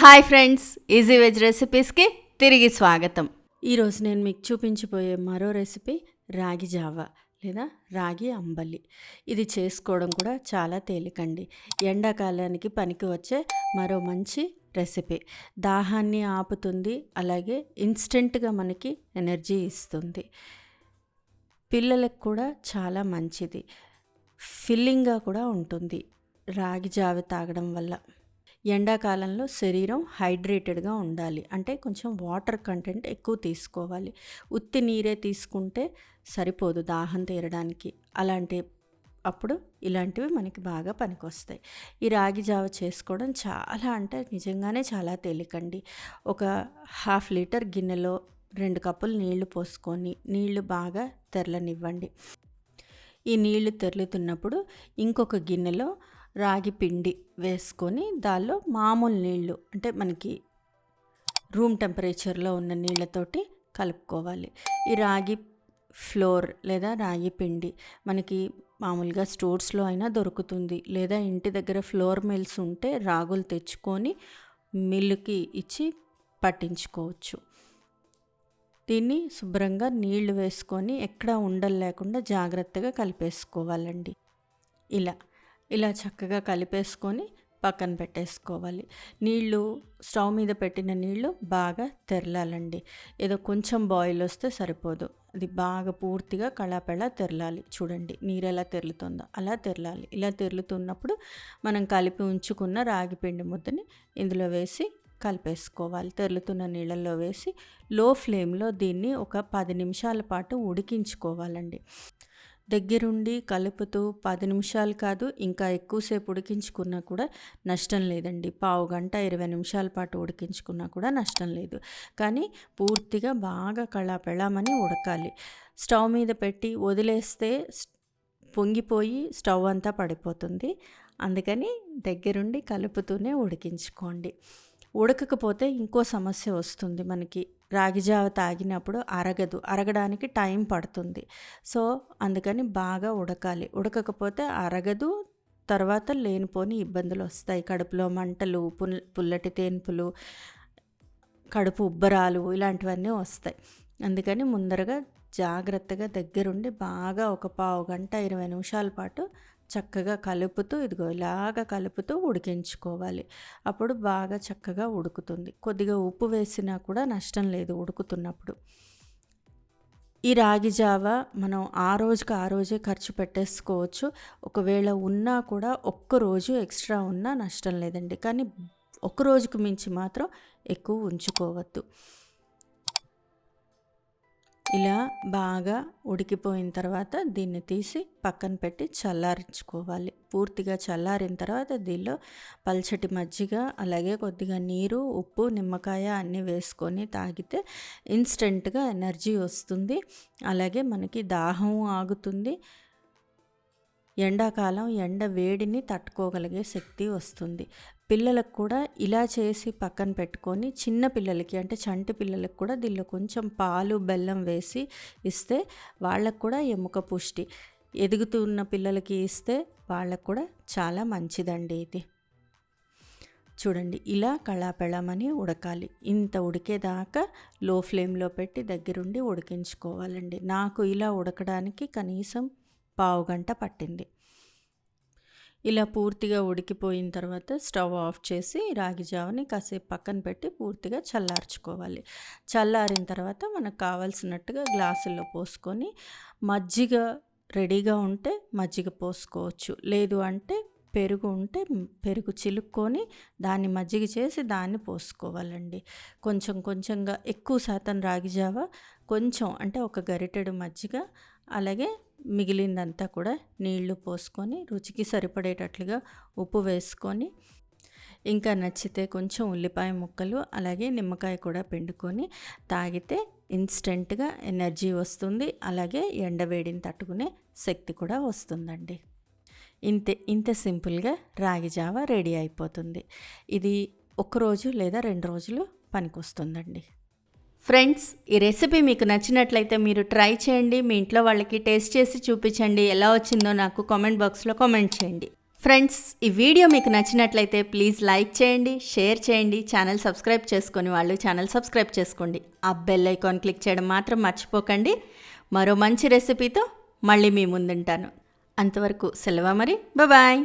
Hi friends, easy veg రెసిపీస్కి తిరిగి స్వాగతం. ఈరోజు నేను మీకు చూపించబోయే మరో రెసిపీ రాగి జావా లేదా రాగి అంబలి. ఇది చేసుకోవడం కూడా చాలా తేలికండి. ఎండాకాలానికి పనికి వచ్చే మరో మంచి రెసిపీ. దాహాన్ని ఆపుతుంది, అలాగే ఇన్స్టెంట్గా మనకి ఎనర్జీ ఇస్తుంది. పిల్లలకు కూడా చాలా మంచిది, ఫిల్లింగ్గా కూడా ఉంటుంది రాగి జావ తాగడం వల్ల. ఎండాకాలంలో శరీరం హైడ్రేటెడ్గా ఉండాలి అంటే కొంచెం వాటర్ కంటెంట్ ఎక్కువ తీసుకోవాలి. ఉత్తి నీరే తీసుకుంటే సరిపోదు దాహం తీరడానికి. అప్పుడు ఇలాంటివి మనకి బాగా పనికొస్తాయి. ఈ రాగి జావ చేసుకోవడం చాలా అంటే నిజంగానే చాలా తేలికండి. ఒక 1/2 లీటర్ గిన్నెలో 2 కప్పులు నీళ్లు పోసుకొని నీళ్లు బాగా తెరలనివ్వండి. ఈ నీళ్లు తెరులుతున్నప్పుడు ఇంకొక గిన్నెలో రాగి పిండి వేసుకొని దానిలో మామూలు నీళ్ళు అంటే మనకి రూమ్ టెంపరేచర్లో ఉన్న నీళ్ళతోటి కలుపుకోవాలి. ఈ రాగి ఫ్లోర్ లేదా రాగి పిండి మనకి మామూలుగా స్టోర్స్లో అయినా దొరుకుతుంది, లేదా ఇంటి దగ్గర ఫ్లోర్ మిల్స్ ఉంటే రాగులు తెచ్చుకొని మిల్లుకి ఇచ్చి పట్టించుకోవచ్చు. దీన్ని శుభ్రంగా నీళ్లు వేసుకొని ఎక్కడ ఉండలు లేకుండా జాగ్రత్తగా కలిపేసుకోవాలండి. ఇలా చక్కగా కలిపేసుకొని పక్కన పెట్టేసుకోవాలి. నీళ్ళు స్టవ్ మీద పెట్టిన నీళ్ళు బాగా తెరలాలండి. ఏదో కొంచెం బాయిల్ వస్తే సరిపోదు, అది బాగా పూర్తిగా కళాపెళ తెరలాలి. చూడండి నీరు ఎలా తెరులుతుందో అలా తెరలాలి. ఇలా తెరులుతున్నప్పుడు మనం కలిపి ఉంచుకున్న రాగి పిండి ముద్దని ఇందులో వేసి కలిపేసుకోవాలి. తెరులుతున్న నీళ్ళల్లో వేసి లో ఫ్లేమ్లో దీన్ని ఒక 10 నిమిషాల పాటు ఉడికించుకోవాలండి. దగ్గరుండి కలుపుతూ 10 నిమిషాలు కాదు, ఇంకా ఎక్కువసేపు ఉడికించుకున్నా కూడా నష్టం లేదండి. 15 గంట 20 నిమిషాల పాటు ఉడికించుకున్నా కూడా నష్టం లేదు. కానీ పూర్తిగా బాగా కళాపెళామని ఉడకాలి. స్టవ్ మీద పెట్టి వదిలేస్తే పొంగిపోయి స్టవ్ అంతా పడిపోతుంది. అందుకని దగ్గరుండి కలుపుతూనే ఉడికించుకోండి. ఉడకకపోతే ఇంకో సమస్య వస్తుంది మనకి. రాగి జావ తాగినప్పుడు అరగడానికి టైం పడుతుంది. సో అందుకని బాగా ఉడకాలి. ఉడకకపోతే అరగదు, తర్వాత లేనిపోని ఇబ్బందులు వస్తాయి. కడుపులో మంటలు, పుల్లటి తేన్పులు, కడుపు ఉబ్బరాలు ఇలాంటివన్నీ వస్తాయి. అందుకని ముందరగా జాగ్రత్తగా దగ్గరుండి బాగా ఒక 15 గంట 20 నిమిషాల పాటు చక్కగా కలుపుతూ ఇలాగ కలుపుతూ ఉడికించుకోవాలి. అప్పుడు బాగా చక్కగా ఉడుకుతుంది. కొద్దిగా ఉప్పు వేసినా కూడా నష్టం లేదు ఉడుకుతున్నప్పుడు. ఈ రాగి జావ మనం ఆ రోజే ఖర్చు పెట్టేసుకోవచ్చు. ఒకవేళ ఉన్నా కూడా ఒక్కరోజు ఎక్స్ట్రా ఉన్నా నష్టం లేదండి. కానీ ఒక్క రోజుకు మించి మాత్రం ఎక్కువ ఉంచుకోవద్దు. ఇలా బాగా ఉడికిపోయిన తర్వాత దీన్ని తీసి పక్కన పెట్టి చల్లారించుకోవాలి. పూర్తిగా చల్లారిన తర్వాత దీనిలో పల్చటి మజ్జిగ, అలాగే కొద్దిగా నీరు, ఉప్పు, నిమ్మకాయ అన్నీ వేసుకొని తాగితే ఇన్స్టెంట్గా ఎనర్జీ వస్తుంది. అలాగే మనకి దాహం ఆగుతుంది. ఎండాకాలం ఎండ వేడిని తట్టుకోగలిగే శక్తి వస్తుంది. పిల్లలకు కూడా ఇలా చేసి పక్కన పెట్టుకొని చిన్న పిల్లలకి అంటే చంటి పిల్లలకు కూడా దీనిలో కొంచెం పాలు, బెల్లం వేసి ఇస్తే వాళ్ళకు కూడా ఎముక పుష్టి. ఎదుగుతున్న పిల్లలకి ఇస్తే వాళ్ళకు కూడా చాలా మంచిదండి ఇది. చూడండి ఇలా కళాపెళమని ఉడకాలి. ఇంత ఉడికేదాకా లో ఫ్లేమ్లో పెట్టి దగ్గరుండి ఉడికించుకోవాలండి. నాకు ఇలా ఉడకడానికి కనీసం 15 గంట పట్టింది. ఇలా పూర్తిగా ఉడికిపోయిన తర్వాత స్టవ్ ఆఫ్ చేసి రాగి జావని కాసేపు పక్కన పెట్టి పూర్తిగా చల్లార్చుకోవాలి. చల్లారిన తర్వాత మనకు కావాల్సినట్టుగా గ్లాసుల్లో పోసుకొని, మజ్జిగ రెడీగా ఉంటే మజ్జిగ పోసుకోవచ్చు, లేదు అంటే పెరుగు ఉంటే పెరుగు చిలుక్కొని దాన్ని మజ్జిగ చేసి దాన్ని పోసుకోవాలండి. కొంచెంగా ఎక్కువ శాతం రాగి జావ కొంచెం అంటే ఒక గరిటెడు మజ్జిగ, అలాగే మిగిలిందంతా కూడా నీళ్లు పోసుకొని రుచికి సరిపడేటట్లుగా ఉప్పు వేసుకొని, ఇంకా నచ్చితే కొంచెం ఉల్లిపాయ ముక్కలు అలాగే నిమ్మకాయ కూడా పిండుకొని తాగితే ఇన్స్టెంట్గా ఎనర్జీ వస్తుంది. అలాగే ఎండవేడిని తట్టుకునే శక్తి కూడా వస్తుందండి. ఇంత సింపుల్గా రాగి జావ రెడీ అయిపోతుంది. ఇది 1 రోజు లేదా 2 రోజులు పనికొస్తుందండి. ఫ్రెండ్స్, ఈ రెసిపీ మీకు నచ్చినట్లయితే మీరు ట్రై చేయండి. మీ ఇంట్లో వాళ్ళకి టేస్ట్ చేసి చూపించండి. ఎలా వచ్చిందో నాకు కామెంట్ బాక్స్లో కామెంట్ చేయండి. ఫ్రెండ్స్, ఈ వీడియో మీకు నచ్చినట్లయితే ప్లీజ్ లైక్ చేయండి, షేర్ చేయండి. ఛానల్ సబ్స్క్రైబ్ చేసుకొని వాళ్ళు ఛానల్ సబ్స్క్రైబ్ చేసుకోండి. ఆ బెల్ ఐకాన్ క్లిక్ చేయడం మాత్రం మర్చిపోకండి. మరో మంచి రెసిపీతో మళ్ళీ మీ ముందుంటాను. అంతవరకు సెలవు మరి. బాయ్.